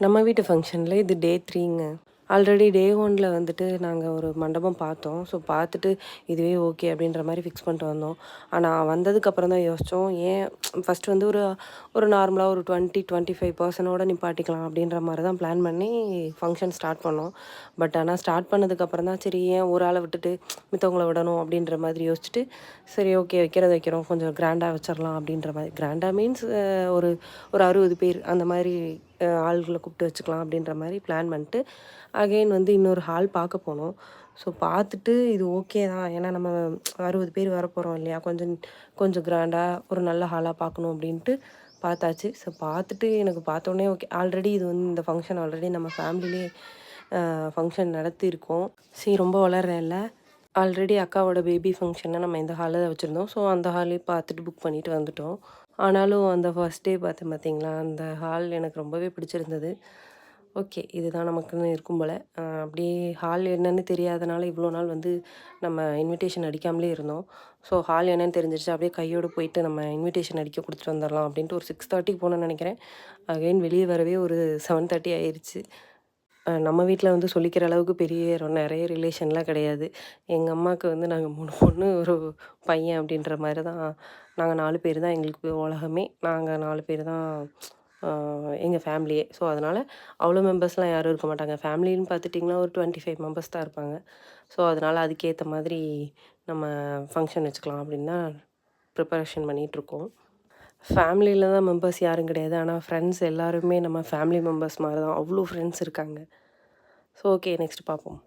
நம்ம வீட்டு ஃபங்க்ஷனில் இது டே 3ங்க. ஆல்ரெடி டே 1ல் வந்துட்டு நாங்கள் ஒரு மண்டபம் பார்த்தோம். ஸோ பார்த்துட்டு இதுவே ஓகே அப்படின்ற மாதிரி ஃபிக்ஸ் பண்ணிட்டு வந்தோம். ஆனால் வந்ததுக்கப்புறம் தான் யோசித்தோம், ஏன் ஃபஸ்ட்டு வந்து ஒரு ஒரு நார்மலாக ஒரு 25% நிப்பாட்டிக்கலாம் அப்படின்ற மாதிரி தான் பிளான் பண்ணி ஃபங்க்ஷன் ஸ்டார்ட் பண்ணோம். பட் ஆனால் ஸ்டார்ட் பண்ணதுக்கப்புறம் தான் சரி ஏன் ஒரு ஆளை விட்டுட்டு மித்தவங்கள விடணும் அப்படின்ற மாதிரி யோசிச்சுட்டு, சரி ஓகே வைக்கிறோம் கொஞ்சம் கிராண்டாக வச்சிடலாம் அப்படின்ற மாதிரி. கிராண்டாக மீன்ஸ் ஒரு ஒரு 60 பேர் அந்த மாதிரி ஆள்களை கூப்பிட்டு வச்சுக்கலாம் அப்படின்ற மாதிரி பிளான் பண்ணிட்டு அகெயின் வந்து இன்னொரு ஹால் பார்க்க போனோம். ஸோ பார்த்துட்டு இது ஓகே தான். ஏன்னா நம்ம 60 பேர் வரப்போகிறோம் இல்லையா? கொஞ்சம் கொஞ்சம் கிராண்டாக ஒரு நல்ல ஹாலாக பார்க்கணும் அப்படின்ட்டு பார்த்தாச்சு. ஸோ பார்த்துட்டு எனக்கு பார்த்தோன்னே ஓகே. ஆல்ரெடி இது வந்து இந்த ஃபங்க்ஷன் ஆல்ரெடி நம்ம ஃபேமிலியிலே ஃபங்க்ஷன் நடத்தியிருக்கோம். சரி ரொம்ப வளர்றேன்ல. ஆல்ரெடி அக்காவோட பேபி ஃபங்க்ஷனை நம்ம இந்த ஹாலில் தான் வச்சுருந்தோம். ஸோ அந்த ஹாலே பார்த்துட்டு புக் பண்ணிவிட்டு வந்துட்டோம். ஆனாலும் அந்த ஃபர்ஸ்ட் டே பார்த்தேன் பார்த்தீங்களா, அந்த ஹால் எனக்கு ரொம்பவே பிடிச்சிருந்தது. ஓகே இதுதான் நமக்குன்னு இருக்கும் போல். அப்படியே ஹால் என்னன்னு தெரியாதனால இவ்வளோ நாள் வந்து நம்ம இன்விடேஷன் அடிக்காமலே இருந்தோம். ஸோ ஹால் என்னன்னு தெரிஞ்சிருச்சு. அப்படியே கையோடு போயிட்டு நம்ம இன்விடேஷன் அடிக்க கொடுத்துட்டு வந்துடலாம் அப்படின்ட்டு ஒரு 6:30க்கு போனோன்னு நினைக்கிறேன். அகைன் வெளியே வரவே ஒரு 7:30 ஆயிடுச்சு. நம்ம வீட்டில் வந்து சொல்லிக்கிற அளவுக்கு பெரிய நிறைய ரிலேஷன்லாம் கிடையாது. எங்கள் அம்மாவுக்கு வந்து நாங்கள் 3 பொண்ணு, ஒரு பையன் அப்படின்ற மாதிரி தான். நாங்கள் 4 பேர் தான் எங்களுக்கு உலகமே. நாங்கள் 4 பேர் தான் எங்கள் ஃபேமிலியே. ஸோ அதனால் அவ்வளோ மெம்பர்ஸ்லாம் யாரும் இருக்க மாட்டாங்க. ஃபேமிலின்னு பார்த்துட்டிங்கன்னா ஒரு 25 மெம்பர்ஸ் தான் இருப்பாங்க. ஸோ அதனால் அதுக்கேற்ற மாதிரி நம்ம ஃபங்க்ஷன் வச்சுக்கலாம் அப்படின்னு தான் ப்ரிப்பரேஷன் பண்ணிகிட்ருக்கோம். ஃபேமிலியில் தான் மெம்பர்ஸ் யாரும் கிடையாது. ஆனால் ஃப்ரெண்ட்ஸ் எல்லாருமே நம்ம ஃபேமிலி மெம்பர்ஸ் மாதிரி தான். அவ்வளோ ஃப்ரெண்ட்ஸ் இருக்காங்க. ஸோ ஓகே நெக்ஸ்ட் பார்ப்போம்.